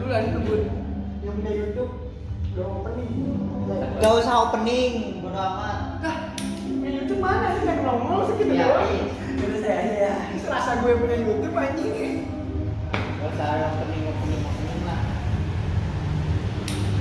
dulu aja ngebut. Yang punya YouTube udah opening. Gak usah opening, bodo amat. Nah, punya YouTube mana sih yang nongol sih kita Iya, doang? iya. Terus saya aja ya. Serasa gue punya YouTube anjing. Gak usah opening lah.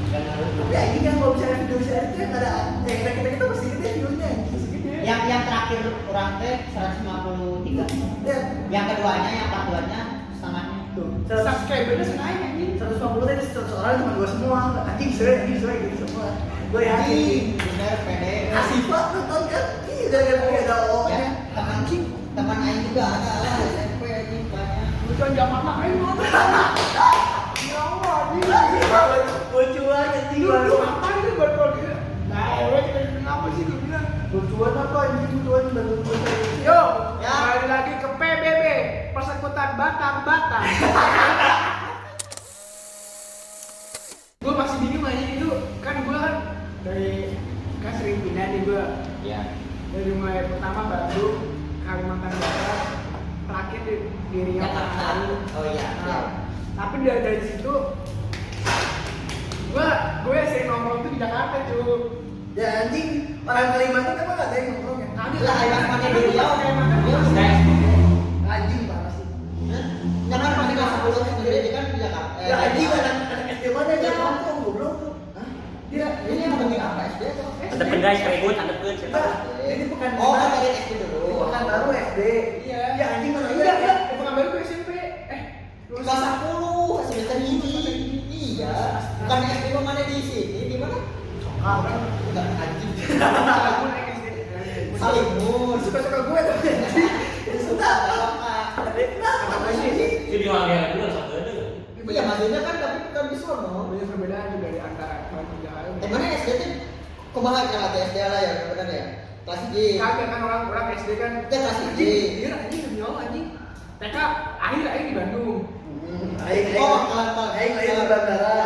Gak harus. Tapi anjing kan kalau misalnya video share itu yang ada kita pasti gede videonya anjing segede. Yang terakhir orang teh 153. Ya, Yang keduanya, yang part 2-nya setengahnya. tuh. Subscribernya sengaja anjing. 150 tadi 100 orang cuma gue semua. Anjing sesuai gitu semua. Gue yakin. Bener, pede. Asifa nonton kan? Iya, gara-gara ada Ya, teman Aing juga ada lah SMP anjing banyak. bukan zaman main nonton. Ya Allah, anjing. Bocuan anjing. Lu ngapain lu buat dia? Nah, kenapa sih gue bilang? Bocuan apa anjing? Bocuan bantu gue. Yo, Ya. kembali lagi ke PBB, persekutuan Batang-Batang. Gue masih bingung aja itu, kan gue kan dari kan sering pindah nih gue. Iya. Dari mulai pertama Bandung, Kalimantan Barat, terakhir di Riau. Jakarta. Oh iya. Nah, tapi dari situ gue sering nongkrong tuh di Jakarta cuy. Ya anjing, orang Kalimantan emang gak ada yang nongkrong ya? Nanti Lah, Kalimantan di Riau. Kalimantan Riau Riau sudah. anjing parah sih. Jangan pas di kelas 10 sendiri kan di Jakarta. Ya anjing anak SD mana dia nongkrong goblok tuh. Hah? Dia Ini yang ngomongin apa SD atau? Antepkeun guys, ribut antepkeun siapa? Enggak, ini bukan Oh, kan dari SD dulu. Ini bukan baru SD. Iya. Ya anjing mana Iya, iya. Bukan baru ke SMP. Lulus Kelas 10 semester ini. Iya. Bukan SD lo mana di sini? Di mana? orang Enggak anjing. aku naik SD. Salimun. Suka-suka gue tuh. Sudah, apa? Kenapa sih? Jadi orang yang dulu satu ada. Iya, maksudnya kan tapi bukan di sono. Banyak perbedaan juga di antara tiga hal. Mana SD tuh? Kumaha kan SD lah ya, benar ya? Kelas J. Kagak kan orang SD kan. Ya, kelas J. Iya anjing demi Allah anjing. TK akhir di Bandung. Oh, kalau Aing lahir di bandara.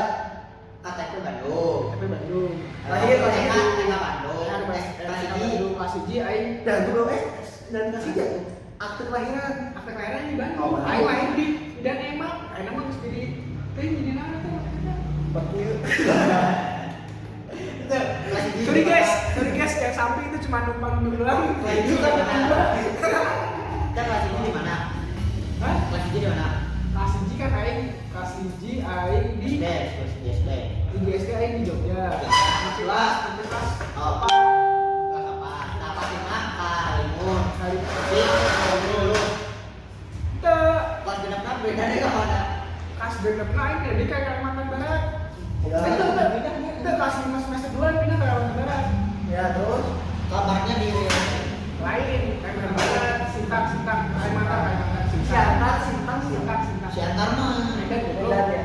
KTP Bandung. Tapi Bandung. Lahir Lahir TK Bandung. Bandung. Kelas Bandung, kelas J Aing dan dulu dan kelas 3 akte kelahiran di Bandung. Oh, Aing lahir di dan emang jadi jadi mana tuh? Sorry guys, yang samping itu cuma numpang dulu doang. Itu kan mana? Kita kelas ini di mana? Hah? Kelas ini di mana? Kelas J kan Aing, kelas J Aing di SD, kelas SD. di SD Aing di Jogja. Kelas. Kelas Oh, kelas apa? Nah, pasti maka Halimun. hari Dulu. Te Kelas genap kan beda deh kalau ada. kelas genep lain jadi kayak Kalimantan Barat. Ya, Itu kelas 5 semester 2 pindah ke Kalimantan Barat. Ya, terus kabarnya di Lain Kalimantan Barat, Sintang Kalimantan Sintang. Siantar mah. Medan Medan ya.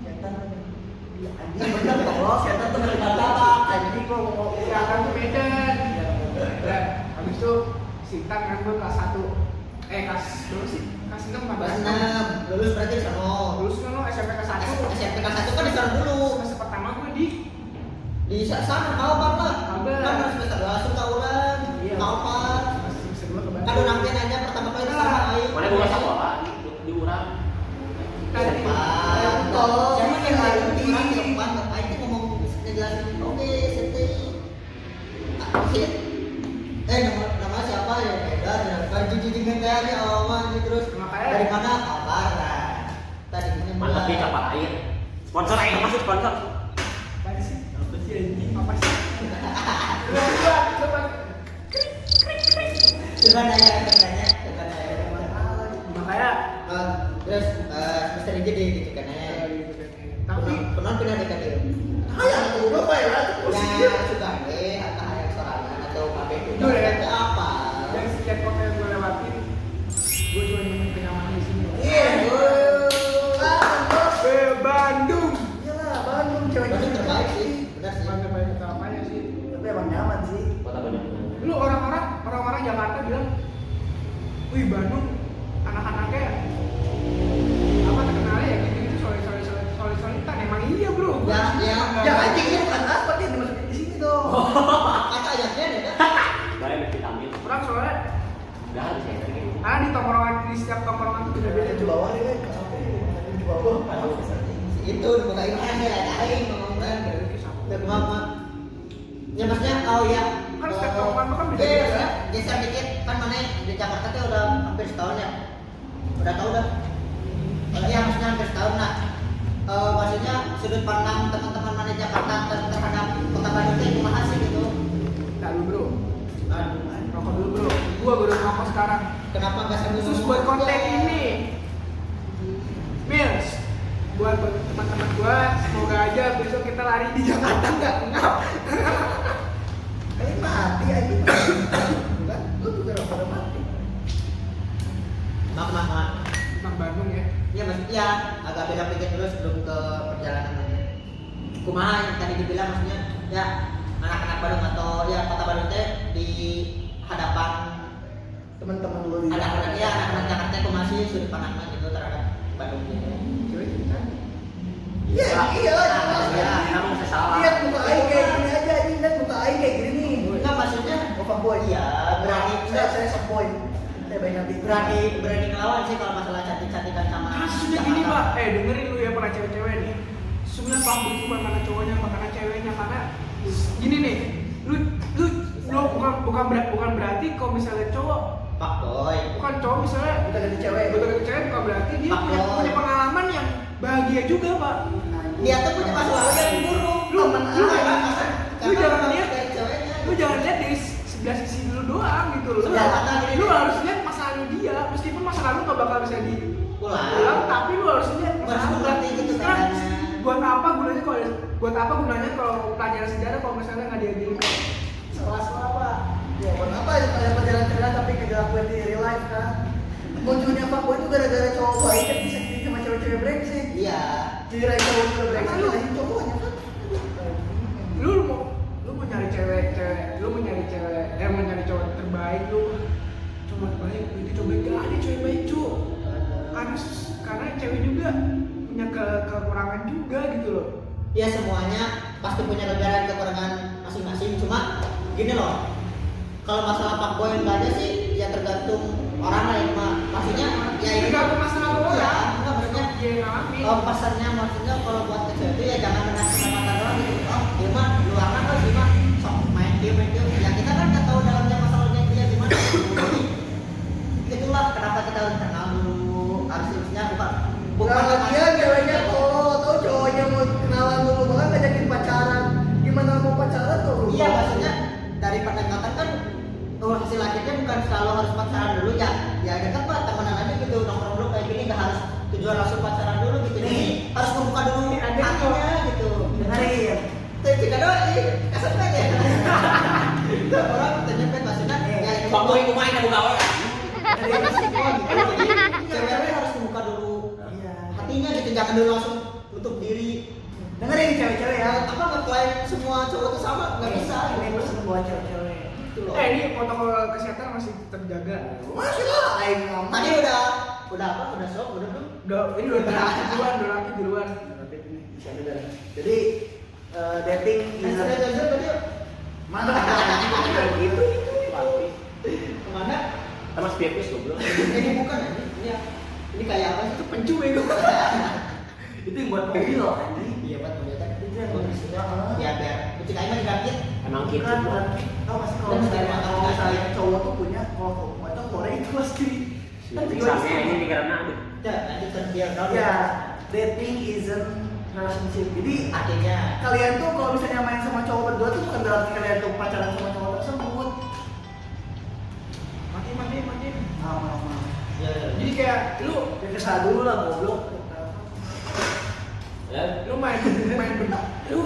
Siantar. Anjing bener kok, Siantar tuh dari Batak. Anjing kok mau Sintang tuh Medan. Dan habis itu Sintang kan gue kelas 1. Kelas berapa sih? Kelas 6 apa? Kelas 6. Lulus berarti di sono. Lulus kan lo SMP kelas 1. SMP kelas 1 kan di sana dulu. Semester pertama gue di Sana Kalbar lah. Kalbar. Kan harus semester 2 langsung Kaulan. Iya. Kalbar. semester 2 ke Bandung. Kan orang dia nanya pertama kali sama Aing. Mana gua sekolah di urang. Tadi. Siapa yang lain di depan? Aing tuh ngomong ngejelasin. Oke, setting. Nama siapa ya? Medan. Kan jijik-jijikin kayaknya awalnya terus. Makanya. Dari mana? Kalbar. Tadi Mantap di kapal air. Sponsor aing masuk sponsor. Apa sih? Apa sih? Dua, coba. Dengan nanya. Makanya Terus semester ini di kanannya. tapi Pernah pindah di kadir. ayah tuh bapak ya Ya suka deh, atau yang sorangan atau KB itu. Itu ya? Itu apa? dari sekian kota yang gue lewatin gue cuma nemuin kenyamanan di sini. Bandung. Iyalah Bandung cewek Bandung terbaik sih, benar sih. Bandung banyak apanya sih. Tapi emang nyaman sih. Kota banyak. Lu orang-orang Jakarta bilang, wih Bandung anak-anaknya apa terkenalnya ya gitu solitan emang iya bro. Ya anjing ini bukan aspal yang dimasukin di sini dong. Kata ayahnya deh kan. Banyak vitamin. Orang soalnya Enggak harus saya tadi. di tongkrongan di setiap tongkrongan itu beda-beda Di coba. bawah nih kan. Di bawah. Itu udah gimana lain ngomong kan. Udah mama. Ya maksudnya ya. Kan setiap tahun kan beda Iya, ya. geser dikit kan mana di Jakarta tuh udah hampir setahun ya. Udah tahu dah. Iya maksudnya hampir setahun nah. Maksudnya sudut pandang teman-teman mana Jakarta terhadap kota Bandung itu gimana sih gitu? Nah lu bro, Aduh, rokok dulu bro. Gua baru rokok sekarang. kenapa nggak sambil Khusus buat konten ini. Mills, buat teman-teman gua, semoga aja besok kita lari di Jakarta nggak ngap. Mati aja. Bukan? Lu juga pada mati. Mak. Tentang Bandung ya. Iya maksudnya agak beda pikir dulu sebelum ke perjalanannya. Kumaha yang tadi dibilang maksudnya ya anak-anak Bandung atau ya kota Bandung teh di hadapan Teman-teman lu di anak-anak ya anak-anak Jakarta itu masih sudut pandangnya gitu terhadap Bandung gitu. Cewek cerita. Iya, iya lah. Ya, Kamu bisa salah. Lihat muka aing kayak gini aja, ini lihat muka aing kayak gini nih. enggak maksudnya Oh, fuckboy. iya berani Saya fuckboy. Saya banyak nanti. berani ngelawan sih kalau masalah cantik-cantikan sama Kasusnya gini pak, dengerin lu ya para cewek-cewek nih. Sebenarnya fuckboy itu bukan karena cowoknya, bukan karena ceweknya, karena gini nih, lu bukan berarti kalau misalnya cowok, Pak Boy. bukan cowok misalnya Kita ganti cewek. betul cewek bukan berarti dia punya Fuckboy. pengalaman yang bahagia juga pak. Dia tuh punya masa lalu yang buruk. Lu jangan lihat, dari ceweknya. lu jangan lihat dari sebelah sisi lu doang gitu loh. Sebelah mata gini. Lu harus lihat masa lalu dia, meskipun masa lalu nggak bakal bisa Pulang. tapi lu harus lihat masa Harus lalu. mengerti gitu Sekarang, caranya. buat apa gunanya kalau pelajaran sejarah kalau misalnya nggak diajarin ke sekolah-sekolah pak? Ya, buat apa ya kayak pelajaran cerdas tapi kagak lakuin di real life kan? Munculnya fuckboy itu gara-gara cowok baik kan disakitin sama cewek-cewek brengsek. Iya. Kirain cowok juga brengsek, kirain cowoknya kan. Lu mau nyari cewek, lu mau nyari cewek, mau nyari cowok terbaik lu. Cowok terbaik, itu cowok baik gak ada cewek baik cu. Karena cewek juga punya kekurangan juga gitu loh. Ya semuanya pasti punya kelebihan kekurangan masing-masing. Cuma gini loh. Kalau masalah fuckboy enggak ada sih, ya tergantung orang lain mah. Maksudnya ya ini Tergantung masalah orang. Ya, enggak maksudnya Dia ngalamin. kalau pesannya maksudnya kalau buat ke cewek itu ya jangan menang kata orang gitu. Oh, dia mah luaran lah sih mah sok main game. Ya kita kan nggak tahu dalamnya masalahnya dia gimana. Jadi itulah kenapa kita harus kenal dulu. Harusnya bukan Lagian ceweknya kalau tahu cowoknya mau kenalan dulu banget ngajakin pacaran. Gimana mau pacaran tuh? Iya maksudnya dari pendekatan kan hasil akhirnya bukan selalu harus pacaran dulu ya. Ya dekat pak temenan aja gitu nongkrong dulu kayak gini nggak harus tujuan langsung pacaran dulu gitu. Jadi harus membuka dulu hatinya gitu. Dengerin. Tuh jika doa kasar aja. Itu orang ternyata maksudnya ya itu Fuckboy ku main aku gawe. cewek harus membuka dulu Iya. hatinya gitu jangan dulu langsung tutup diri. Dengerin cewek-cewek ya. Apa ngeklaim semua cowok itu sama nggak bisa. Ini pesan buat cewek-cewek. Gitu loh. Ini protokol kesehatan masih terjaga. Masih lah, aing ngomong. Tadi udah apa? Udah sok, udah belum? Ini udah rapi duluan. Bisa dengar. Jadi dating is Sudah jujur tadi yuk. mana? Itu. Kemana? Sama spiritus goblok. Ini bukan ini kayak apa sih? Itu pencu itu. Itu yang buat mobil loh anjing. Iya buat mobilnya. Itu yang buat mobil. Ya biar kucing aja mah dirakit. Emang gitu. Bukan, bukan. Tahu masih kalau misalnya kalau misalnya cowok tuh punya kalau macam Korea itu pasti. Kan Sampai ini pikiran aduh. Ya lanjut ke dia kau. Ya, dating isn't relationship. Jadi Artinya kalian tuh kalau misalnya main sama cowok berdua tuh bukan berarti kalian tuh pacaran sama cowok tersebut. Mati. Lama-lama. ya. Jadi kayak lu Ya kesal dulu lah goblok. Ya. lu main lu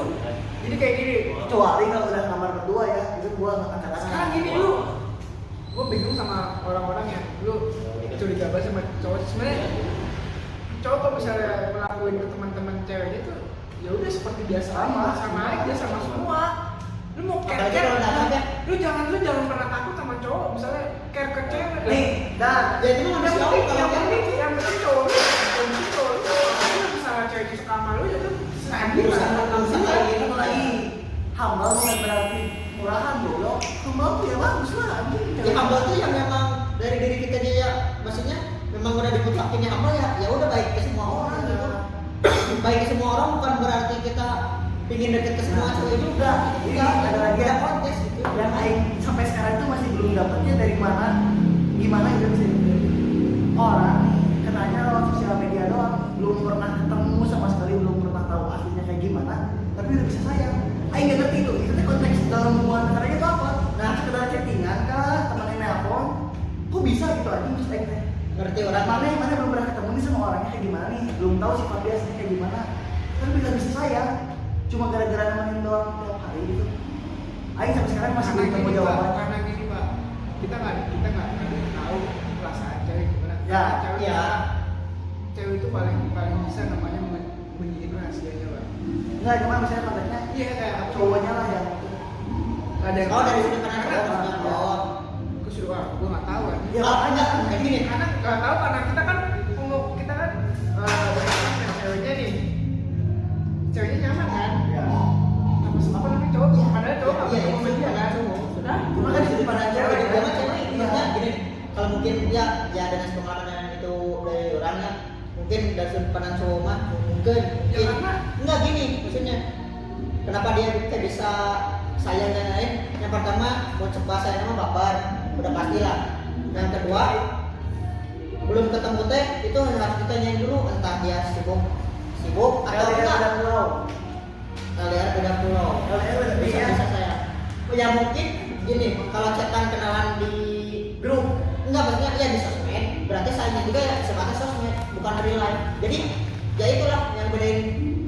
jadi kayak gini. Kecuali kalau udah kamar berdua ya, itu gua nggak akan Sekarang gini lu, gue bingung sama orang-orang yang lu curiga banget sama cowok. Sebenarnya cowok kalau misalnya ngelakuin ke teman-teman ceweknya tuh ya udah seperti biasa sama aja sama semua. Lu mau Apalagi care kalau udah ada. lu jangan pernah takut sama cowok. Misalnya care ke cewek. Nih, dan Ya itu mah yang manusiawi penting kalau yang penting cowok lu, lu misalnya cewek itu suka sama lu ya tuh Urusan urusan lagi. lagi itu lagi humble bukan berarti murahan goblok. Humble tuh ya bagus lah anjing. Ya hamba tuh yang memang dari diri kita dia ya, maksudnya memang udah dimutlakinnya hamba ya udah baik ke semua orang gitu. baik ke semua orang bukan berarti kita pingin deket ke semua cewek juga. Enggak, ada lagi beda yang konteks gitu. yang aing sampai sekarang itu masih belum dapetnya dari mana, gimana itu bisa dibeli. Orang nih kenanya lewat sosial media doang, belum pernah ketemu sama sekali, belum pernah tahu aslinya kayak gimana, tapi udah bisa sayang. Aing nggak ngerti itu tuh konteks dalam hubungan antaranya itu apa? Nah, sekedar chattingan kah, temennya nelpon, kok bisa gitu aja terus aing teh. Ngerti orang Mana belum pernah ketemu nih sama orangnya kayak gimana nih, belum tahu sifat dia aslinya kayak gimana, tapi bisa sayang. Cuma gara-gara nemenin doang tiap hari gitu. Aing sampai sekarang masih belum nemu jawaban. Karena gini Pak, kita nggak tahu perasaan cewek gimana. Ya, cewek ya. Cewek itu paling bisa namanya menyimpan rahasianya Pak. Enggak, cuma misalnya konteksnya Iya kayak apa? cowoknya lah yang Ada yang Oh dari sudut pandang cowok maksudnya. Oh. Aku suruh gue nggak tahu kan. ya Oh, makanya enggak, kayak gini. Karena nggak tahu karena kita kan kita kan berhubungan dengan ceweknya nih. Ceweknya nyaman kan? ya. Apa namanya cowok? Padahal cowok nggak Iya, bisa ngomong dia kan? Sudah. Cuma kan itu pada Cewek cewek juga kan. kan cewek maksudnya gini. Kalau mungkin ya dengan pengalaman itu dari orangnya mungkin dari sudut pandang cowok mah mungkin Ya, karena enggak gini maksudnya kenapa dia kayak bisa sayang dan lain yang pertama mau coba sayang sama baper udah pastilah yang kedua belum ketemu teh itu harus ditanyain dulu entah dia sibuk atau LDR enggak beda pulau. LDR beda pulau LDR beda bisa pulau. saya ya mungkin gini kalau chatan kenalan di Grup. enggak maksudnya ya di sosmed berarti sayangnya juga ya sebatas sosmed bukan real life jadi ya itulah yang bedain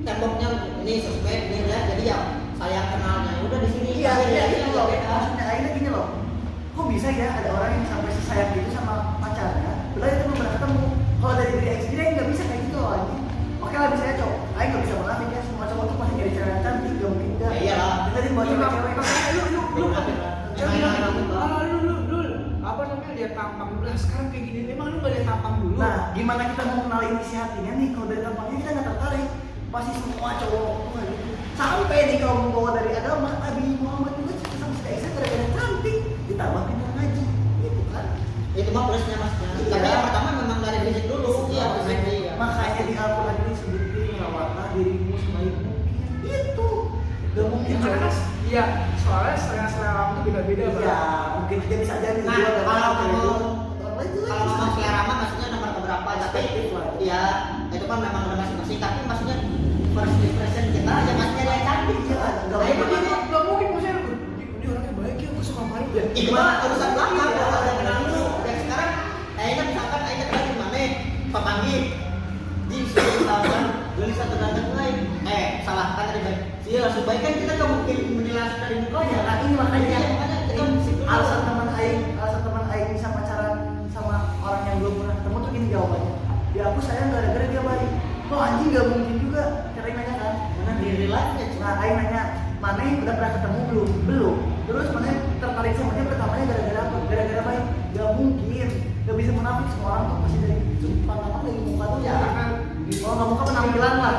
temboknya ini sosmed ini real jadi ya sayang kenalnya udah di sini Iya, Tapi iya ya, itu ya, loh. beda. Maksudnya akhirnya gini loh. Kok bisa ya ada orang yang sampai sesayang gitu sama pacarnya? Padahal itu belum pernah ketemu. Kalau dari diri Aing sendiri Aing nggak bisa kayak gitu loh anjing. Oke lah misalnya cowok, Aing nggak bisa munafik ya semua cowok tuh pasti nyari cewek yang cantik, gak mungkin enggak. Ya iyalah. Kita tadi buat cewek-cewek. makanya lu Emang bilang, emang ah lu apa namanya lihat tampang dulu. Nah, sekarang kayak gini emang lu nggak lihat tampang dulu. Nah, gimana kita mau kenalin isi hatinya nih kalau dari tampangnya kita nggak tertarik. Pasti semua cowok tuh kayak gitu. Sampai nih kalau mau bawa dari agama, Nabi Muhammad juga cinta sama si Aisyah gara-gara cantik, ditambah pintar ngaji, gitu kan? itu mah plusnya masnya tapi yang pertama memang dari fisik dulu iya plusnya iya Makanya di Al-Quran ini sebutin rawatlah dirimu sebaik mungkin. Itu gak mungkin Karena kan, iya soalnya selera orang tuh beda-beda Pak. Ya, mungkin aja bisa jadi nah dia gak kalau tahu ngomong orang lain juga kalau bisa. ngomong selera mah maksudnya nomor keberapa tapi Perspektif lah. ya itu kan memang udah masing-masing tapi maksudnya first impression kita aja maksudnya dia cantik Iya, nah nggak itu mungkin. dia Nggak mungkin maksudnya ini orangnya baik ya, gue suka malu ya. itu mah urusan belakang Iya. kalau ada kenal dulu dan sekarang kayaknya misalkan kayaknya kenal di mana Pak Panggi di sini misalkan beli satu datang lain salah kan tadi baik sih langsung baik kan kita nggak mungkin menilai langsung dari Oh mukanya ya, nah ini makanya Iya, makanya kita mesti dulu. alasan teman Aing bisa pacaran sama orang yang belum pernah ketemu tuh gini jawabannya. Ya aku sayang gara-gara dia baik. Oh anjing gak mungkin juga. Cara Aing nanya kan, mana di real life-nya nah Aing nanya, mana yang udah pernah ketemu belum? Belum. Terus mana yang tertarik sama dia pertamanya gara-gara apa? Gara-gara baik. Gak mungkin. Gak bisa munafik semua orang tuh pasti dari sudut pandang dari muka tuh ya. Karena Oh nggak muka penampilan lah.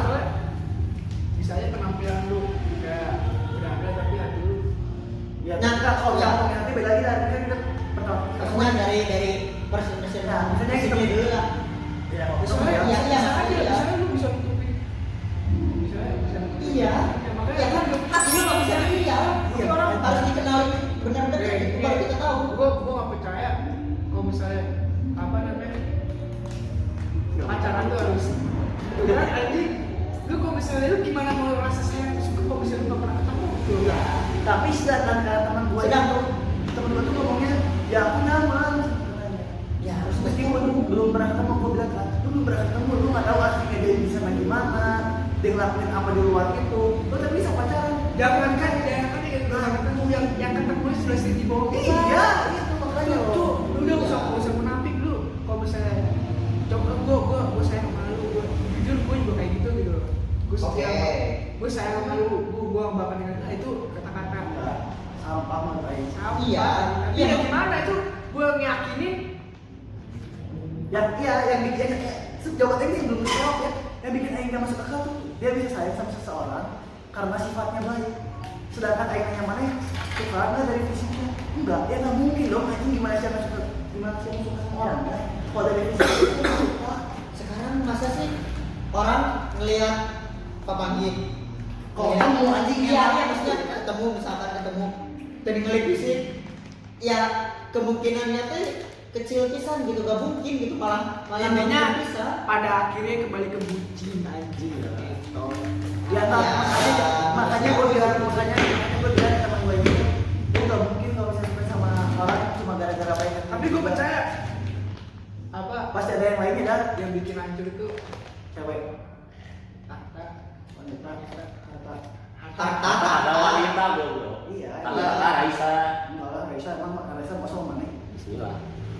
Bisa aja penampilan lu kayak berada tapi hati lu Ya, Nah, enggak kalau ya. yang nanti beda lagi lah. Kan kita pertama. maksudnya dari first impression Nah, maksudnya kita- sini dulu lah Ya, misalnya iya, iya, bisa aja iya. misalnya lu bisa nutupin misalnya bisa nutupin. iya Ya, makanya ya kan hatinya nggak bisa dilihat Iya, orang makanya. harus dikenali benar-benar itu baru kita tahu gue nggak percaya kalau misalnya apa namanya pacaran tuh harus beneran anjing lu kalau misalnya lu gimana mau rasa sayang suka kalau misalnya lu nggak pernah ketemu tuh Ya, tapi sedangkan teman gue Sedang. itu, teman gue tuh ngomongnya, ya aku nyaman sebenarnya. ya harus Meskipun belum pernah ketemu, gue bilang kan, lu belum pernah ketemu, lu nggak tahu aslinya dia bisa main gimana, dia ngelakuin apa di luar itu, lu tapi bisa pacaran. jangan kan yang ketemu yang ketemu sudah sering di bawah kita. Iya, itu makanya tuh loh. lu udah usah menapik lu kalau misalnya coba gue sayang sama lu jujur gue juga kayak gitu loh gue setia Oke. gue sayang sama lu gue bakal dengan itu kata-kata Ya, sampah mah baik. sama Iya. tapi Iya. ya gimana itu gue ngeyakinin Yang iya, yang bikin jawabannya ini yang belum dijawab ya. Yang bikin Aing gak masuk akal tuh, dia bisa sayang sama seseorang karena sifatnya baik. Sedangkan Aing nanya mana suka nggak dari fisiknya? Enggak, ya nggak mungkin dong. Aing gimana sih suka sama orang ya? Kalau dari fisik itu suka. sekarang masa sih orang ngelihat Papanggil. Kalau ketemu anjing Iya, yang iya, maksudnya ketemu misalkan ketemu dan ngelik fisik. Ya kemungkinannya teh kecil pisan gitu, gak mungkin gitu malah Intinya bisa. pada akhirnya kembali ke bucin anjing gitu. Ya, makanya gue bilang teman gue ini, gue gak mungkin kalau bisa suka sama orang cuma gara-gara pengen. Tapi gue percaya apa Pasti ada yang lainnya dah. yang bikin hancur itu Cewek, harta, wanita, harta. Harta. Ada wanita goblok. Iya, Ada iya. Raisa. Enggak lah, Raisa masa mau mana? Bismillah.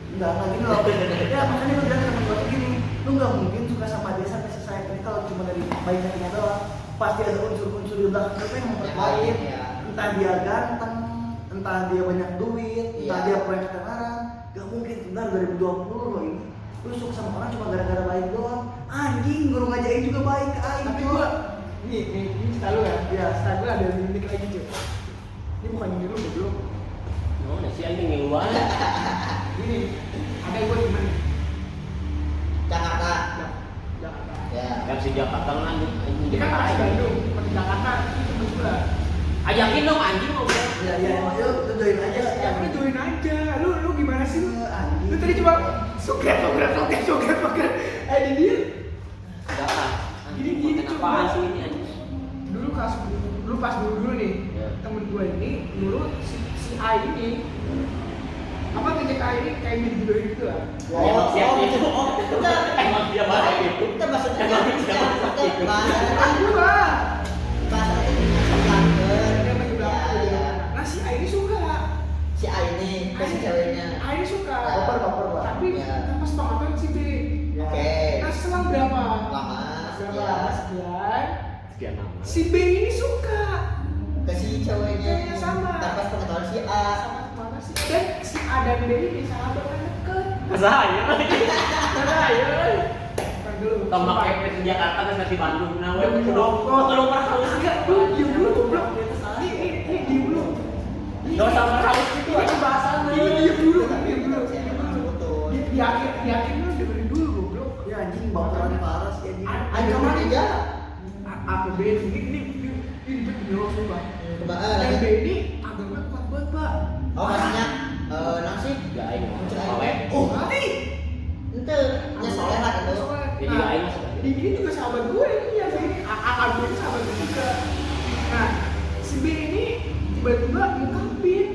Enggak gini loh. Ya makanya gue bilang ke temen gue tuh gini, lu nggak mungkin suka sama dia sampai selesai. Tapi kalau cuma dari baiknya doang, pasti ada unsur-unsur di belakang itu yang memperbaik. Iya. Entah dia ganteng, entah dia banyak duit, entah Iya. dia proyek ketenaran. Gak mungkin benar 2020 loh ini. Lu suka sama orang cuma gara-gara baik doang. Anjing, guru ngajarin juga baik ke aing. tapi tuh. gua ini selalu ya, ya setahu gua ada limit lagi cuy. Ini bukan nyuruh goblok. Oh, nasi anjing ngeluar. Gini, ada gua di mana? Jakarta. Jakarta. Ya. Yang si Jakarta kan anjing Ini kan masih Bandung, masih Jakarta itu berdua. Ajakin dong anjing ngobrol. Ya, ya, lu join aja. Ya udah join aja. Lu gimana sih? Anjing. Lu tadi cuma suket. Di dia. Enggak lah. Gini, Konten coba. apaan sih ini anjing? Dulu pas dulu nih, temen gua ini dulu si A ini apa ngejek A ini kayak video gitu lah. Emang siap itu. Kita Emang dia bahasa itu. kita maksudnya Emang siapa itu? bahasa Kan gua. bahasa itu belakang. Dia main belakang. Ya, ya. Nah si A ini suka. Si A ini ke si ceweknya. A ini suka. Baper lah. Tapi Ya. pas banget si B. Oke. Nah selang berapa? Lama. Selang Ya. lama sekian. Sekian lama. Si B ini suka. Ke si ceweknya. Ceweknya sama. Tanpa pengetahuan si A. Sama si dan si A dan B ini sahabat kan deket. Saya lagi. Nah ya. Kan dulu. Tombak Sumpah. efek di Jakarta kan masih Bandung. Nah, Ya, gue belum. belum pernah tahu sih. Enggak, lu diem dulu goblok. Ini diem dulu. Gak usah merhaus gitu. Ini pembahasan lu. Diem dulu, diem dulu. Siapa yang sebutun? Di akhir lu dengerin dulu goblok. Ya anjing baperan parah sih anjing. Ayo kemana aja? APB ini video coba. Kebaan Dan B lagi. ini agamanya kuat banget, Pak. Oh maksudnya nasi? Gak aing. Muncul aing. Awet. Oh, mati. Ente, nya soleh lah gitu. Dia juga aing masuk aja. Ini juga sahabat gue ini yang ini AKB ini sahabat gue juga. Nah, si B ini tiba-tiba ngungkapin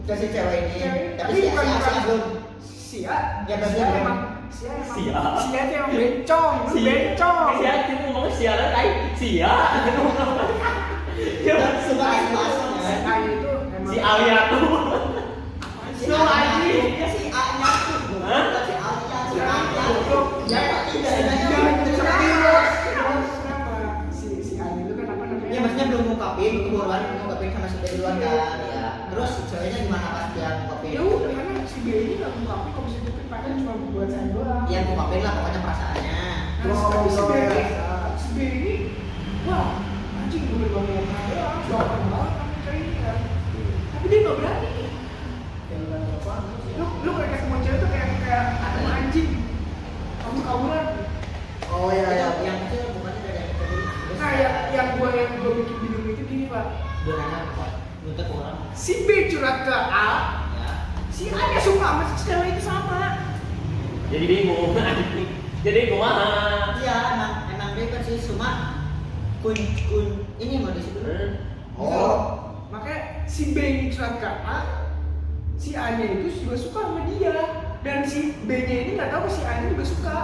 Ke si cewek ini. cewek, Tapi si A belum. Sia, Ya, berarti Sia belum. emang Sia. Sia itu emang bencong, lu bencong. Sia itu ngomong sia lah, aing sia. Sebagai bahasa. A itu emang Si Alia tuh. Si Lu anjing. Si A nya tuh. Hah? Bukan si Alia, si A nya. Ya, Tidak, si A itu kan apa namanya? Ya maksudnya belum ngungkapin, keburuan ngungkapin sama si B duluan kan. Ya. Terus si ceweknya gimana pas dia ngungkapin? Ya udah, karena si B ini nggak ngungkapin kalau bisa ngungkapin padahal cuma buat saya doang. Ya ngungkapin lah pokoknya perasaannya. Nah, tapi si B ini, wah, anjing gue udah ngomong doang, baper banget sama cewek ini kan. Tapi dia nggak berani. Lu kayak ketemu cewek tuh kayak ketemu anjing, kabur-kaburan. Oh ya ya. Yang kecil bukannya dari yang kecil. Nah, yang gue bikin bingung itu gini pak. Dia nanya apa? Nuntut orang. Si B curhat ke A, Ya. si A nya suka sama si cewek itu sama. Jadi bingung. Jadi kumaha? Iya, emang dia kan sih cuma kun ini mau disebut. Oh, makanya si B ini curhat ke A, si A nya itu juga suka sama dia, dan si B nya ini nggak tahu si A nya juga suka.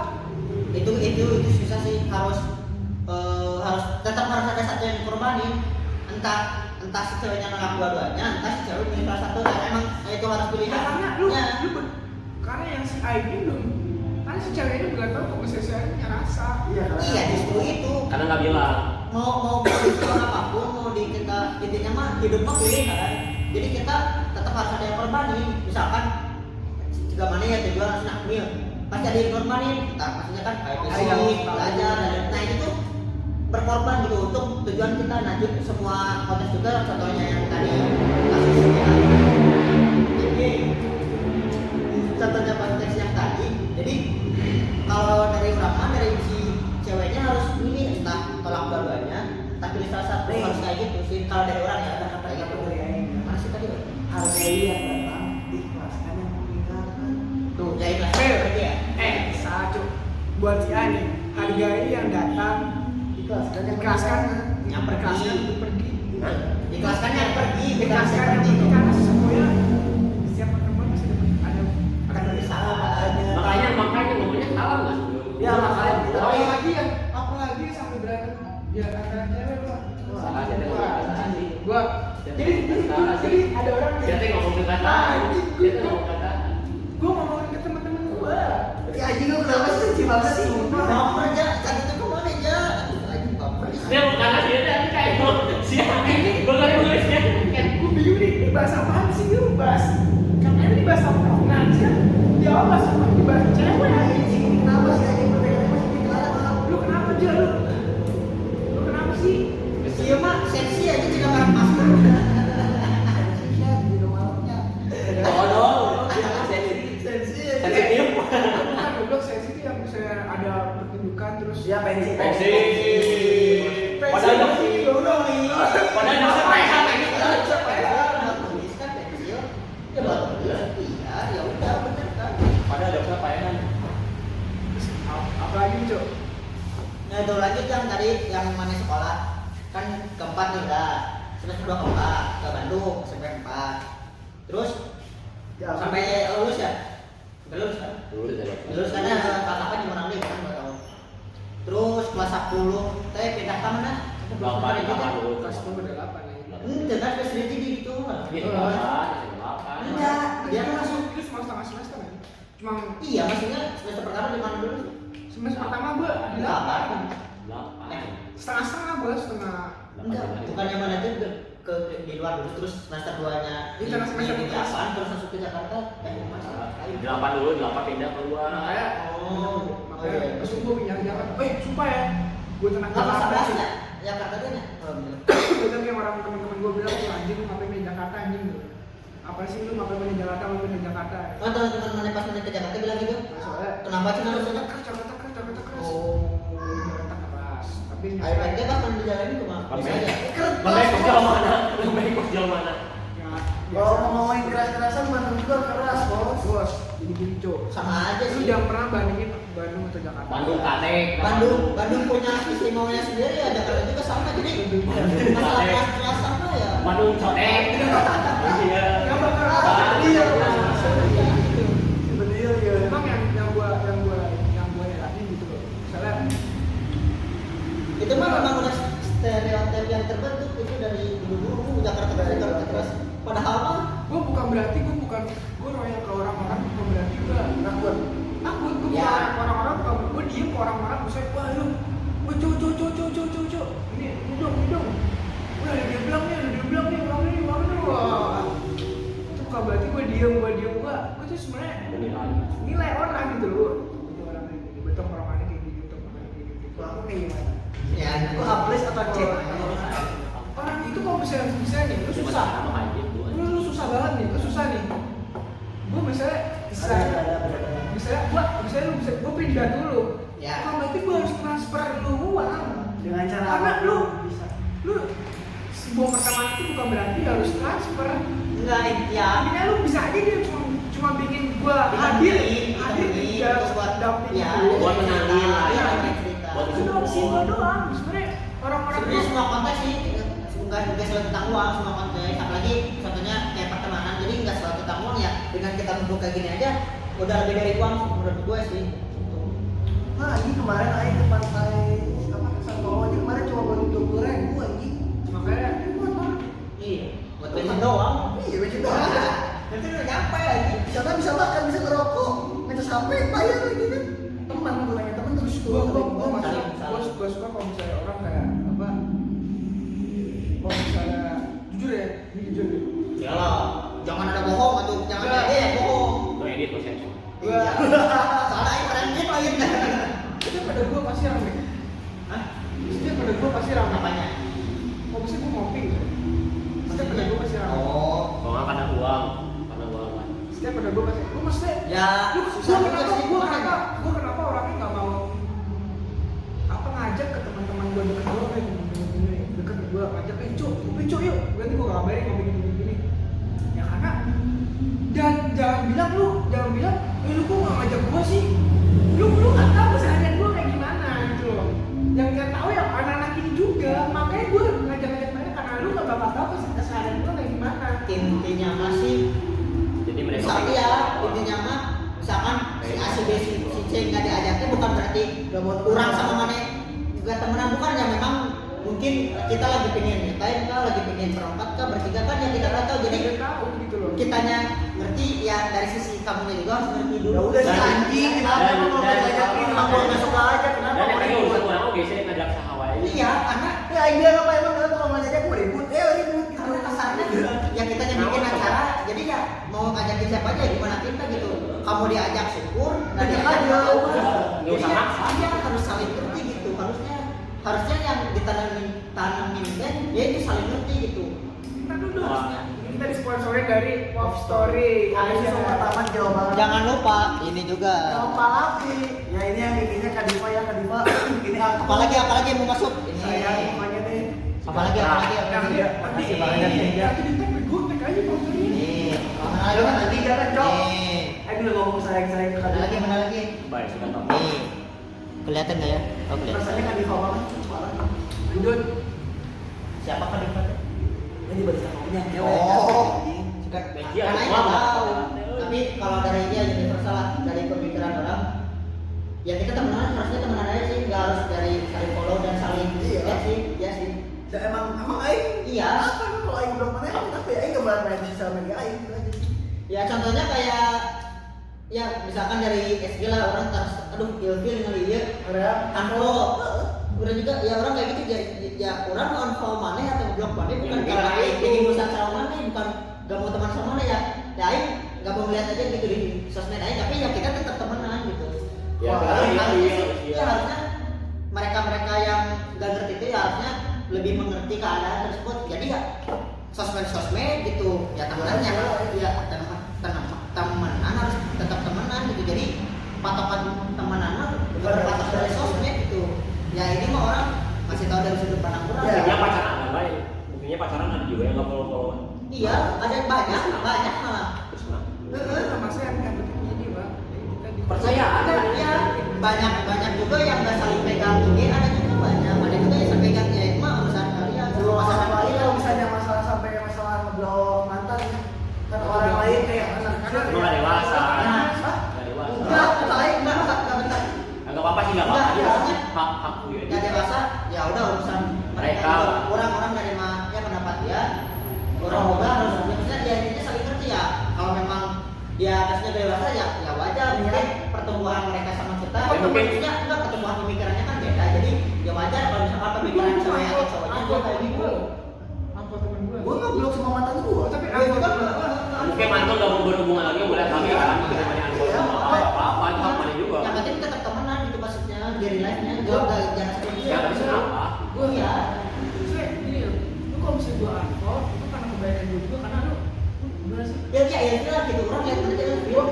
Itu susah sih, harus tetap harus ada satu yang dikorbanin. Entah si ceweknya nolak dua-duanya, entah si cewek milih salah satu. Dan emang itu harus pilihan. Ya, karena karena yang si A ini belum, karena si cewek ini belum tahu kebesarannya rasa. Iya karena. Iya justru itu. Karena nggak bilang. Mau diskon apapun, mau di kita intinya mah hidup mah pilihan. Jadi kita tetap harus ada yang korbanin. Misalkan juga mana ya tujuan harus nakmil, pasti ada yang korbanin. Nah, maksudnya kan kayak fisik, belajar, nah itu tuh berkorban gitu untuk tujuan kita lanjut semua kontes juga. Contohnya yang tadi kasusnya. Jadi contohnya konteks yang tadi. Jadi kalau dari orang mah dari si ceweknya harus milih entah tolak dua-duanya kalau dari orang ya Kata-kata kayak yang gitu. dari Aing. Mana sih tadi? Bang? Hargai yang datang, ikhlaskan yang meninggalkan. Tuh, Ya ikhlas. Mel. Berarti ya. Sacu. Buat si Ani, hargai yang datang, Ikhlaskan yang ikhlaskan Yang pergi. ikhlaskan untuk pergi. Hah? Ikhlaskan yang pergi, bukan Ikhlaskan yang yang pergi. pergi karena sesungguhnya setiap pertemuan pasti ada Akan bersalah. Makanya ngomongnya salah nggak? Ya, makanya kita- apalagi sampai berantem ya antara cewek gua. Salah jadi ngomong sih. Gua jadi ada orang Dia teh ngomong kata. Dia teh ngomong kata. gua ngomongin ke teman-teman gua. Ya anjing lu kenapa sih sensi banget sih? Baper aja, kan itu kemana aja? Aduh, baper. Dia bukan dia tadi kayak siapa ini? Bukan nulisnya. Gua bingung nih, ini bahas apaan sih lu bahas? Katanya ini bahas tongkrongan sih kan? Dia bahas apa? Dibahas cewek anjing. Kenapa sih anjing bertanya masih kenapa? Lu kenapa aja lu? Lu kenapa sih? Iya mah sensi aja jika barang masker. Sensinya di rumahnya. Bodoh. Sensitif. Bukan goblok sensi itu yang bisa ada pertunjukan terus Ya pensi. Pensi. Padahal dok. Padahal dok sepayah ini. Tuliskan pensil. Ya bagus. Iya, ya udah bener kan. Padahal dok sepayah. apalagi Cok? Nah itu lanjut yang tadi yang mana sekolah kan keempat nih udah semester 2 keempat ke Bandung sampai 4 terus Ya, sampai lulus ya sampai lulus kan lulus karena kakak di Manado kan 2 tahun terus kelas 10 teh pindah ke mana? Delapan dulu. Kelas 8 ya. Enggak kan facility di gitu lah Iya, delapan. enggak dia Dia masuk itu cuma setengah-semester kan? Cuma iya maksudnya semester pertama di mana dulu semester pertama gua di 8. Delapan. Setengah-setengah gua setengah. enggak bukannya mana tuh di luar dulu terus semester 2 nya Di tengah semester di kelas. 8 terus masuk ke Jakarta Delapan dulu, delapan pindah keluar. Makanya makanya iya. terus gua pindah ke Jakarta. Sumpah ya. Gua tenang Nggak Jakarta. masalah ya Jakarta tuh ya Bener yang orang teman-teman gua bilang tuh anjing lu ngapain pindah Jakarta anjing lu. Apa sih lu ngapain pindah Jakarta lu pindah Jakarta? oh teman-teman mana pas mana ke Jakarta bilang gitu Soalnya kenapa sih harus Jakarta keras. Oh. Jakarta keras. Tapi AIPT pas mana dijalanin kemana bisa aja Makanya ikut jauh mana? Makanya ikut jauh mana? Kalau mau ngomongin keras-kerasan Bandung juga keras, Bos. Bos, jadi gini Cok. sama aja Lu sih jangan pernah bandingin Bandung atau Jakarta. Bandung Katek. Bandung punya istimewanya sendiri ya Jakarta juga sama jadi masalah kelas sama ya Bandung Cotek. Iya. Yang bakal Iya, Iya. Bener ya. Emang yang gua heratin gitu loh. Misalnya itu mah memang udah stereotip yang terbentuk itu dari dulu Jakarta keras padahal mah gua bukan berarti gua royal ke orang-orang, bukan berarti gua Takut. takut. Gua Ya. bukan ke orang-orang, gua diem ke orang-orang. Misalnya wah lu cok ini dong udah dia bilang nih ulang nih wah itu bukan berarti gua diem gua tuh sebenarnya nilai orang gitu loh. Itu orang kayak gini, betul orang kayak gini, betul orang kayak gini. Kalau aku kayak gimana? ya Gua upload atau cek? Orang itu kalau misalnya nih, lu susah. Lu susah banget nih, gua misalnya gua pindah dulu. Ya. Kalau berarti gua harus transfer lu uang. Dengan cara Karena apa? lu Bisa. sebuah pertemuan itu bukan berarti harus transfer. enggak ya Akhirnya lu bisa aja dia cuma bikin gua hadir Ditemenin, tidak buat damping ya itu. Buat mengenalin lah, ya, ya. cerita. Buat Itu doang sih, gua doang. Sebenarnya orang-orang Sebenarnya tuh semua konteks sih nggak selalu tentang uang semua konteks apalagi contohnya kayak pertemanan jadi nggak selalu tentang uang ya dengan kita duduk kayak gini aja udah lebih dari uang menurut gue sih Nah, ini kemarin Aing ke pantai apa Santowo aja kemarin cuma buat 20.000 anjing. makanya iya buat bensin doang Iya, bensin doang. nanti udah nyampe lagi Sana bisa makan, bisa ngerokok, ngecas HP, bayar lagi kan. Teman gue nanya teman terus gua Saling. suka kalau misalnya orang kayak apa kalau misalnya jujur ya ini jujur deh ya lah jangan ada bohong atau jangan ada ya bohong Lo edit lo sensor. gua soalnya yang keren gitu lagi itu pada gua pasti rame hah setiap pada gua pasti rame apanya kalau bisa gua ngopi gitu setiap pada gua pasti rame oh Kalau nggak karena uang kan. setiap pada gua pasti gua mesti ya lu susah juga sih gua makanya. kenapa orangnya nggak mau apa ngajak ke teman-teman gua deket gua kayak gini deket gua ngajak cuk kopi cuk yuk berarti gue kabarin ngomong gini ya karena jangan bilang lu kok nggak ngajak gue sih lu nggak tahu keseharian gue kayak gimana gitu loh yang nggak tahu ya anak-anak ini juga makanya gue ngajak mereka karena lu nggak bakal tahu keseharian gue kayak gimana Intinya masih Jadi mereka misalnya ya, intinya mah misalkan si A si B si C nggak diajaknya bukan berarti kurang sama mana nggak temenan, bukan ya, memang mungkin kita lagi pengen nyetain kah, lagi pengen berempat kah, bertiga kan ya kita nggak tahu, jadi nggak tahu gitu loh kitanya ngerti ya dari sisi kamunya juga harus ngerti dulu. Ya udah si Dan- anjing, kenapa dan- kalau nggak dan- diajakin, kenapa lo nggak suka aja, kenapa Dan yang mau tadi ribut? urusan orang oke saya ngajak sahawai. Iya, karena Ya dia apa emang kalau nggak diajak mau ribut, ribut. karena kasarnya ya kita yang bikin acara, jadi ya mau ngajakin siapa aja gimana kita gitu. Kamu diajak syukur, nggak Ajak diajak aja, ya udah. udah. Nggak usah Jadi ya, maksa. iya, harus saling ngerti gitu. Harusnya yang tanamin dan ya itu saling ngerti gitu. kita dulu kita disponsori dari Pop Story Ada susu pertama di Jawa Barat. Jangan lupa ini juga. Jawa Palapi. Ya ini yang bikinnya Kadifa ya, Kadifa. Ini aku. Apalagi yang mau masuk ini. Saya pokoknya nih. Apalagi. Makasih banyak ya. nanti di tag gue tag aja Pop Story Nih, mana Ayo lagi? nanti jangan cok. Nih, Ayo dulu ngomong sayang-sayang ke mana Kadifa. lagi? Baik, sudah tahu. Nih, kelihatan nggak ya? Oh kelihatan. Rasanya Kadifa banget. lanjut Siapa kan di Ini barista kopinya. Oh, Media, karena semua itu lah. tahu. Tapi kalau dari dia universal lah, dari pemikiran orang, ya kita temenan harusnya temenan aja sih, nggak harus dari saling follow dan saling Iya. ya sih, ya sih. Ya emang aing. Iya. Apa emang kalau aing udah mana tapi aing nggak bakal main di sosial media aing gitu aja. Ya contohnya kayak ya misalkan dari SG lah orang terus aduh ilfil ngeliat Ada unfollow udah juga ya orang kayak gitu ya orang unfollow mana atau blok mana bukan Ya, karena ya, aing itu. pengen urusan sama mana bukan gak mau teman sama mana ya aing gak mau melihat aja gitu di sosmed aing tapi ya kita tetap temenan gitu. Ya, Wah, berarti harusnya iya, sih, iya. ya harusnya mereka yang gak ngerti itu ya harusnya lebih mengerti keadaan tersebut, jadi ya sosmed gitu ya temenannya ya temenan harus tetap temenan gitu, jadi patokan temenan mah bukan berpatok dari sosmed gitu ya, ini mah orang masih tahu dari sudut pandang orang. Ya. Buktinya pacaran ada baik. Buktinya pacaran ada juga yang nggak follow-followan. Iya, ada banyak malah. Terus kenapa? sama saya yang penting ini bang kita di Percaya Ada ya banyak juga yang nggak saling pegang ini, ada juga banyak, ada juga yang saling pegang ya itu mah urusan kalian. Kalau Masalah masalah lain kalian. kalau misalnya masalah sampai masalah ngeblok mantan ya. Kan orang lain kayak anak Emang nggak dewasa. Nah, Nggak dewasa. Enggak, enggak bentar. Nggak apa-apa sih nggak apa-apa. Nggak, maksudnya Hak gue. Nggak dewasa, ya udah urusan mereka. Mereka. Orang-orang nerima ya pendapat dia. Orang juga harus maksudnya dia intinya saling ngerti ya. Kalau memang dia atasnya dewasa ya wajar, mungkin pertumbuhan mereka sama kita. Ya, mungkin. Maksudnya enggak pertumbuhan pemikirannya kan beda. Jadi ya wajar kalau misalkan pemikiran cewek atau cowoknya juga kayak gitu. angkot temen gue Gue ngeblok sama mantan gue. tapi Ya, itu angkot kan Mungkin mantan nggak mau berhubungan lagi boleh kami kan. Kita banyak apa-apa itu hak mana juga. yang penting tetap temenan gitu maksudnya di real life-nya. Jangan seperti Ya tapi kenapa? gue Iya. saya gini loh lu kalau misalnya gue angkot itu karena kebaikan gue juga karena lu gimana sih Ya lah gitu orang lihat aja kan. gue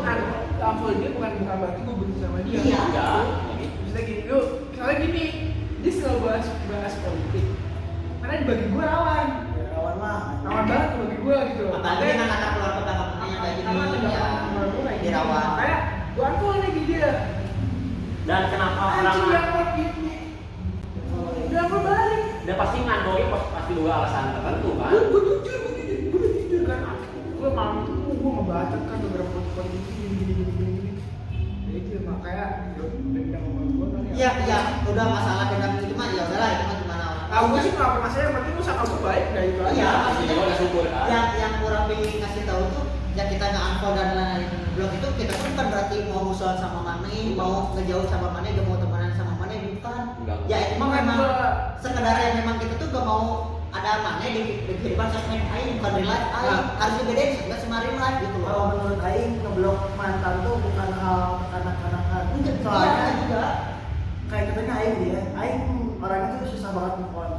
angkot dia bukan berarti gue benci sama dia Iya. Enggak. misalnya gini lu soalnya gini dia selalu bahas politik karena dibagi gue rawan Ya kawan mah. rawan banget tuh bagi gue gitu loh Apalagi dengan anak keluar petangga-petangga kayak gini sama ya teman-teman dirawat. kayak gue angkot lagi dia Dan kenapa anjing orang angkot gini udah angkot balik dia pasti ngandoi pasti dua alasan tertentu kan. gue udah jujur kan gue mampu gue ngebaca kan beberapa poin gini ya itu makanya dendam sama gue kan Ya udah masalah dendam itu mah ya udahlah itu mah gimana orang. gue sih nggak pernah saya yang penting lu sama gue baik dari itu aja Iya, Pasti juga udah syukur kan. yang kurang pengen ngasih tahu tuh ya kita nggak unfollow dan lain-lain blog itu kita pun bukan berarti mau musuhan sama mana, mau ngejauh sama mana, gak mau temenan sama mana, bukan. Enggak. Ya itu mah Makanya memang gua- sekedar yang memang kita tuh gak mau ada mana di kehidupan sosmed aing, bukan real life aing. Nah. Harus dibedain sosmed sama real life gitu Kalau loh. menurut aing ngeblok mantan tuh bukan hal kanak-kanakan. Iya Soalnya juga. kayak katanya aing dia, aing orangnya tuh susah banget move on.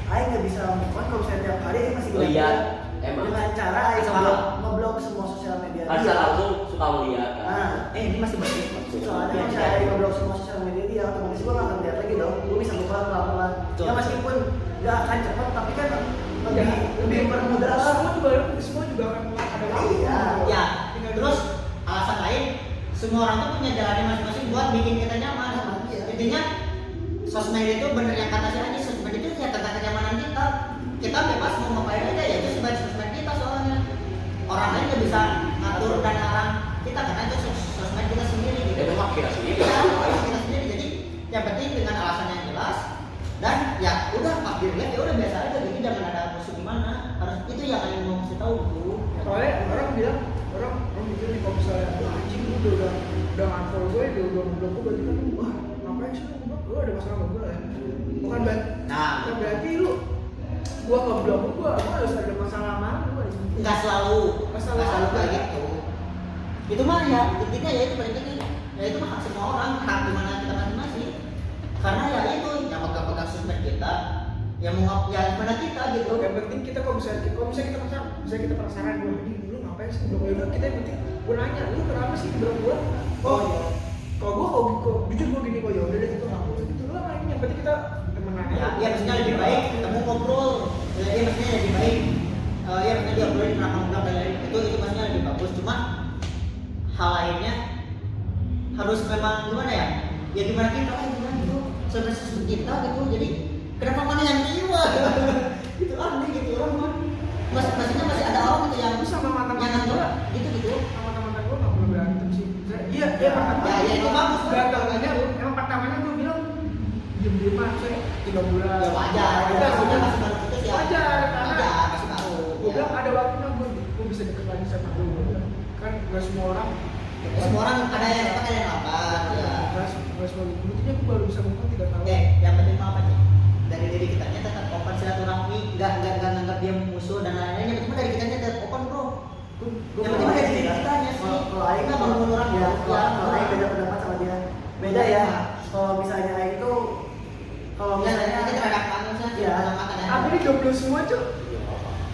Aing nggak bisa move on kalau saya tiap hari aing masih Oh ngeliat iya, dia. emang. Dengan cara aing Sama. ngeblok semua sosial media Kan dia. langsung suka melihat kan. Nah, Ini masih bersih. soalnya kalau saya aing ngeblok semua sosial media dia, otomatis gue nggak akan lihat lagi dong. Gue bisa buka pelan-pelan. Betul. Ya meskipun nggak akan cepet, tapi kan lebih mempermudah lah. Semua juga akan ada waktu. Iya. Ya, terus alasan lain, semua orang tuh punya jalannya masing-masing buat bikin kita nyaman. Iya. Intinya sosmed itu bener yang kata si Anji, sosmed itu ya tentang kenyamanan kita. Kita bebas mau ngapain aja ya itu sebagai sosmed kita soalnya. Orang lain nggak bisa ngatur dan larang kita karena itu sosmed kita sendiri gitu. Itu hak kita sendiri. Iya, hak kita sendiri. Jadi yang penting dengan alasan yang jelas dan ya udah pas di relate ya udah biasa aja gitu, jangan ada musuh gimana. Harus itu yang kalian mau kasih tahu gitu. Soalnya orang bilang orang mikir nih kalau misalnya anjing lu udah unfollow gue, udah ngeblok gue, berarti kan wah ngapain sih lu ngeblok? Lu ada masalah sama gue ya? Bukan berarti lu gua ngeblok gua harus ada masalah sama lu. Nggak selalu kayak gitu. Itu mah ya intinya ya itu paling penting. Ya itu mah hak semua orang, hak dimana kita masing-masing. Karena ya itu yang pegang sosmed kita, yang mau ya mana kita gitu. Yang penting kita kalau misalnya kita penasaran gua ini lu ngapain sih blok gue? Kita yang penting gua nanya lu kenapa sih blok gua? Kalau jujur gua gini kok ya udah deh itu ngaku gitu lah ini yang penting kita temenan aja. Ya maksudnya lebih baik ketemu ngobrol. Ya maksudnya lebih baik. Ya maksudnya dia boleh kenapa dan lain-lain itu maksudnya lebih bagus. Cuma hal lainnya harus memang gimana ya? Ya gimana kita gimana gitu. Sesuatu kita gitu. Jadi kenapa mana yang jiwa? Itu aneh gitu orang mah. Maksudnya masih ada orang gitu yang Aku sama mantan-mantan yang gua gitu. sama teman-teman gua nggak pernah berantem sih. Iya, Ya, itu bagus. Berantemnya emang pertamanya gua bilang diem-diem aja 3 bulan. Ya wajar. Udah, Maksudnya masih baru putus ya. wajar karena Wajar, masih baru. gua bilang ada waktunya gua bisa deket lagi sama lu. Gua bilang. Kan nggak semua orang. Semua orang ada yang cepat ada yang lambat. Ya. Nggak semua. Buktinya gua baru bisa ngomong 3 tahun. Oke, yang penting apa nih? Dari diri kitanya tetap open silaturahmi, nggak nganggap dia musuh dan lain-lain. Yang penting dari kitanya tetap open bro. Yang penting dari diri kitanya sih. Kalau Aing Nggak bangun orang ya, ya. kalau Aing beda pendapat sama dia. Beda ya. Kalau misalnya Aing itu kalau Misalnya misalnya kita terhadap manusia, Iya. makan ya. Tapi ini jomblo semua cuy.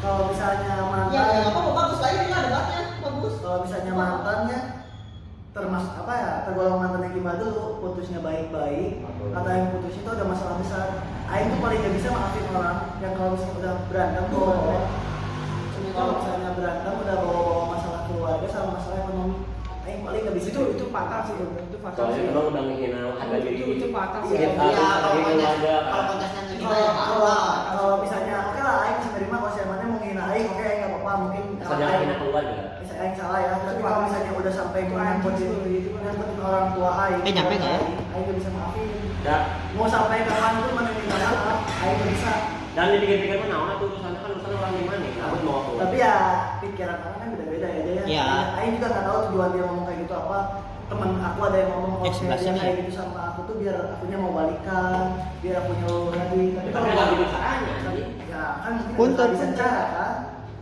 kalau misalnya Ya, mantan ya nggak apa-apa, bagus lah ini lah debatnya, bagus. kalau misalnya mantannya termasuk apa ya tergolong mantan yang gimana dulu putusnya baik-baik atau yang putus itu ada masalah besar Aing tuh paling gak bisa maafin orang yang kalau misalnya udah berantem kalau misalnya berantem udah bawa masalah keluarga sama masalah ekonomi Aing paling gak bisa Itu fatal sih bro. Itu fatal Soalnya sih. memang udah menghina harga diri. Itu fatal sih. Kita Ya, harus kalau saling menjaga. kalau konteksnya kita kalau ya Allah. kalau misalnya oke lah Aing bisa terima kalau siamannya mau ngehina Aing oke Aing gak apa-apa mungkin Saja menghina keluarga. bisa Aing salah ya tapi kalau misalnya udah sampai nyangkutin orang tua Aing Nyampe nggak ya? Aing gak bisa maafin Dan mau sampai kapan pun mana minta maaf Aing gak bisa dan dipikir-pikir pun naon tuh urusannya kan urusan orang di mana? Namun mau aku. tapi ya pikiran orang kan beda-beda ya dia Iya. Aing juga nggak tahu tujuan dia ngomong kayak gitu apa teman aku ada yang ngomong kalau Sebelah dia sini. kayak gitu sama aku tuh biar akunya mau balikan biar akunya mau lagi tapi Tapi kalau nggak buat gitu caranya tadi. ya kan mungkin Punten, bisa punten. cara kan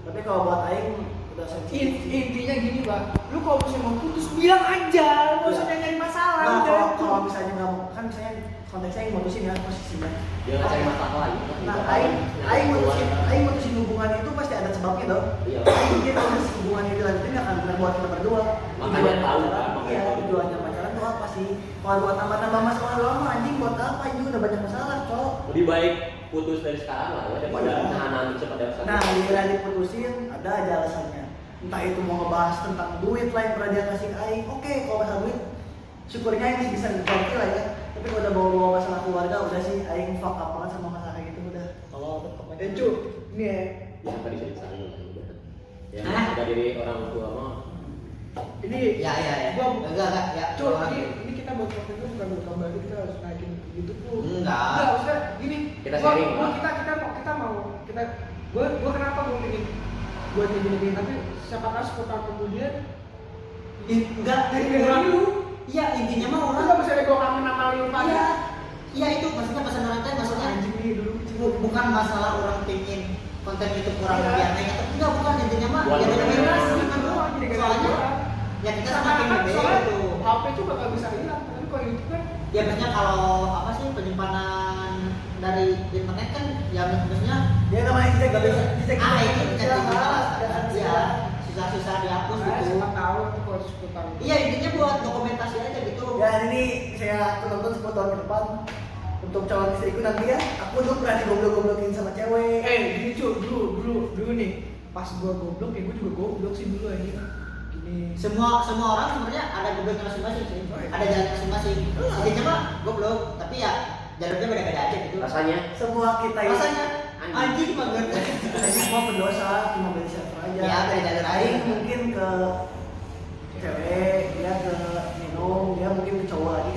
tapi kalau buat Aing udah sensitif Intinya gini Pak, lu kalau misalnya mau putus bilang aja, nggak usah nyari masalah. nah udah. kalau misalnya nggak mau kan misalnya konteksnya yang mutusin ya posisinya Dia nggak cari masalah lagi. nah Aing mutusin hubungan itu pasti ada sebabnya dong Iya. Aing mungkin kalau hubungan ini dilanjutin nggak akan benar buat kita berdua Makanya Tujuannya tahu, pacaran, kan, makanya iya tahu. tujuannya pacaran tuh apa sih kalau buat tambah-tambah masalah lama anjing buat apa ini udah banyak masalah cok Lebih baik putus dari sekarang lah daripada Iya. nahan cepat dari nah giliran diputusin ada aja alasannya entah itu mau ngebahas tentang duit lah yang pernah dia kasih ke Aing oke kalau masalah duit syukurnya Aing masih bisa diganti lah ya tapi kalau udah bawa-bawa masalah keluarga udah sih Aing fuck up banget sama masalah kayak gitu udah kalau Cu, ini ya. ya tadi saya disalahin ya Hah? dari orang tua mah Ini Ya, enggak ya. Cu, ini kita buat konten itu bukan buat kembali kita harus naikin gitu pun. Enggak. Maksudnya gini. Kita sharing, Pak. Gua kenapa gua pengen buat gini tapi siapa tahu 10 tahun kemudian Enggak dari orang. lu Iya, intinya mah lu orang. nggak bisa gua kangen sama lu Pak. Iya. Iya itu maksudnya pesan orang teh maksudnya Anjing nih dulu bukan masalah orang pingin konten itu kurang Iya. biar naik atau enggak bukan intinya mah Buat ya orang bebas lain. kan bro. Soalnya ya kita semakin gede gitu. HP itu bakal bisa hilang tapi kalau YouTube kan Ya maksudnya kalau apa sih penyimpanan dari internet kan ya maksudnya ya namanya cek nggak bisa cek itu cek ya susah-susah dihapus gitu. siapa tahu tuh kalau 10 tahun. Iya intinya buat dokumentasi aja gitu. ya ini saya penonton 10 tahun ke depan untuk calon istriku nanti ya aku tuh pernah digoblok-goblokin sama cewek Gini cu, dulu pas gua goblok ya gua juga goblok sih dulu aja gini. Semua orang sebenarnya ada gobloknya masing-masing sih. Ada jalan masing-masing. Intinya mah goblok, tapi ya jalurnya beda-beda aja gitu. Rasanya Semua kita ini Rasanya anjing banget. kita ini semua berdosa, cuma beda server aja. Ya, beda jalur aja. Aing mungkin ke cewek, dia ke minum, dia mungkin ke cowok lagi